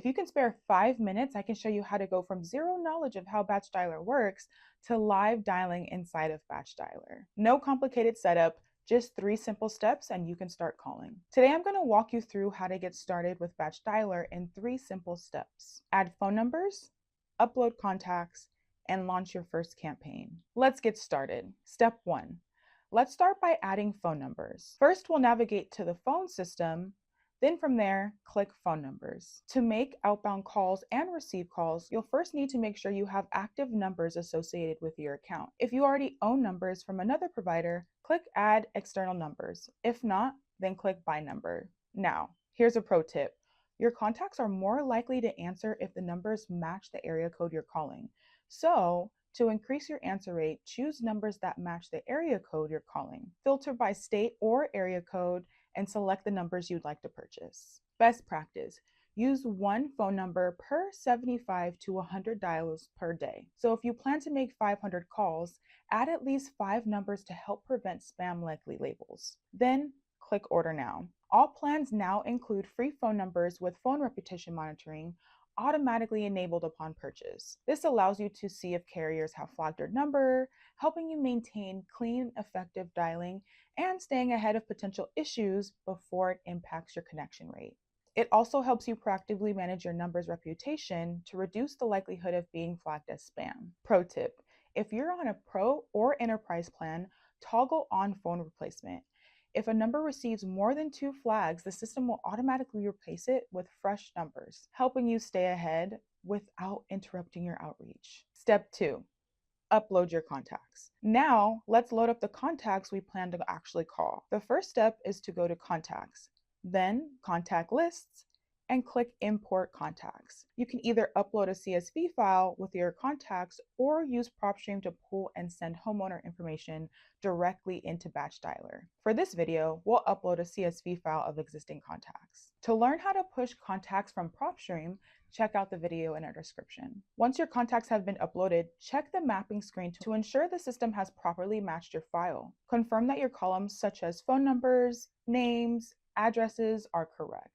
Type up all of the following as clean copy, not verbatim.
If you can spare 5 minutes, I can show you how to go from zero knowledge of how BatchDialer works to live dialing inside of BatchDialer. No complicated setup, just 3 simple steps and you can start calling. Today I'm going to walk you through how to get started with BatchDialer in 3 simple steps. Add phone numbers, upload contacts, and launch your first campaign. Let's get started. Step 1. Let's start by adding phone numbers. First, we'll navigate to the phone system. Then from there, click phone numbers. To make outbound calls and receive calls, you'll first need to make sure you have active numbers associated with your account. If you already own numbers from another provider, click add external numbers. If not, then click by number. Now, here's a pro tip. Your contacts are more likely to answer if the numbers match the area code you're calling. So, to increase your answer rate, choose numbers that match the area code you're calling. Filter by state or area code and select the numbers you'd like to purchase. Best practice, use one phone number per 75 to 100 dials per day. So if you plan to make 500 calls, add at least 5 numbers to help prevent spam likely labels. Then click order now. All plans now include free phone numbers with phone repetition monitoring automatically enabled upon purchase. This allows you to see if carriers have flagged your number, helping you maintain clean, effective dialing and staying ahead of potential issues before it impacts your connection rate. It also helps you proactively manage your number's reputation to reduce the likelihood of being flagged as spam. Pro tip, if you're on a pro or enterprise plan, toggle on phone replacement. If a number receives more than 2 flags, the system will automatically replace it with fresh numbers, helping you stay ahead without interrupting your outreach. Step 2, upload your contacts. Now, let's load up the contacts we plan to actually call. The first step is to go to contacts, then contact lists, and click import contacts. You can either upload a CSV file with your contacts or use PropStream to pull and send homeowner information directly into BatchDialer. For this video, we'll upload a CSV file of existing contacts. To learn how to push contacts from PropStream, check out the video in our description. Once your contacts have been uploaded, check the mapping screen to ensure the system has properly matched your file. Confirm that your columns such as phone numbers, names, addresses are correct.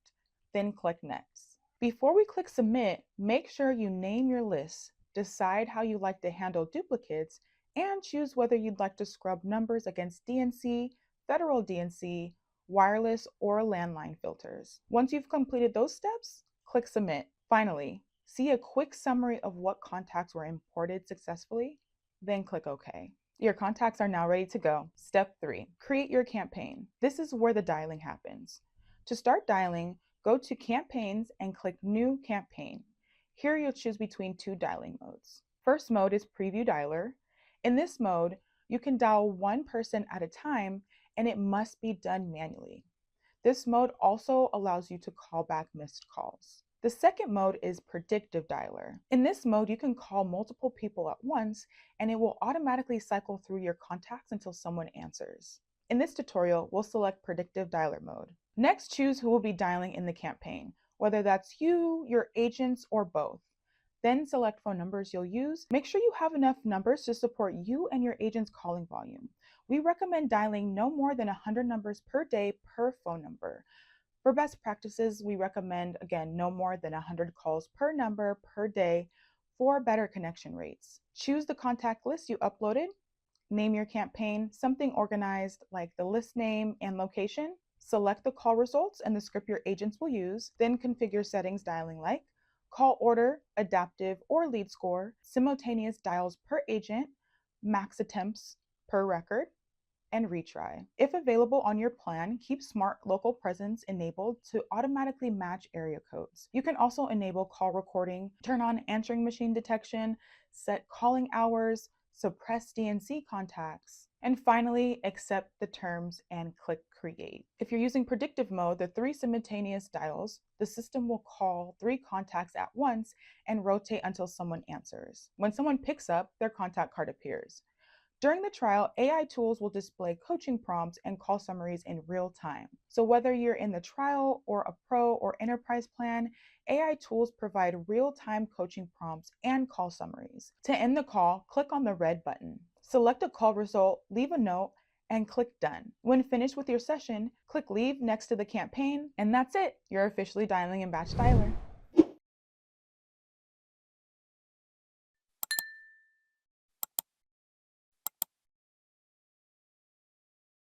Then click Next. Before we click Submit, make sure you name your list, decide how you like to handle duplicates, and choose whether you'd like to scrub numbers against DNC, federal DNC, wireless, or landline filters. Once you've completed those steps, click Submit. Finally, see a quick summary of what contacts were imported successfully, then click OK. Your contacts are now ready to go. Step 3, create your campaign. This is where the dialing happens. To start dialing, go to Campaigns and click New Campaign. Here you'll choose between 2 dialing modes. First mode is Preview Dialer. In this mode, you can dial one person at a time and it must be done manually. This mode also allows you to call back missed calls. The second mode is Predictive Dialer. In this mode, you can call multiple people at once and it will automatically cycle through your contacts until someone answers. In this tutorial, we'll select Predictive Dialer mode. Next, choose who will be dialing in the campaign, whether that's you, your agents, or both. Then select phone numbers you'll use. Make sure you have enough numbers to support you and your agent's calling volume. We recommend dialing no more than 100 numbers per day per phone number. For best practices, we recommend, again, no more than 100 calls per number per day for better connection rates. Choose the contact list you uploaded. Name your campaign something organized like the list name and location. Select the call results and the script your agents will use, then configure settings dialing like call order, adaptive, or lead score, simultaneous dials per agent, max attempts per record, and retry. If available on your plan, keep Smart Local Presence enabled to automatically match area codes. You can also enable call recording, turn on answering machine detection, set calling hours, suppress DNC contacts, and finally, accept the terms and click Create. If you're using predictive mode, the 3 simultaneous dials, the system will call 3 contacts at once and rotate until someone answers. When someone picks up, their contact card appears. During the trial, AI tools will display coaching prompts and call summaries in real time. So whether you're in the trial or a pro or enterprise plan, AI tools provide real-time coaching prompts and call summaries. To end the call, click on the red button. Select a call result, leave a note, and click Done. When finished with your session, click Leave next to the campaign, and that's it. You're officially dialing in BatchDialer.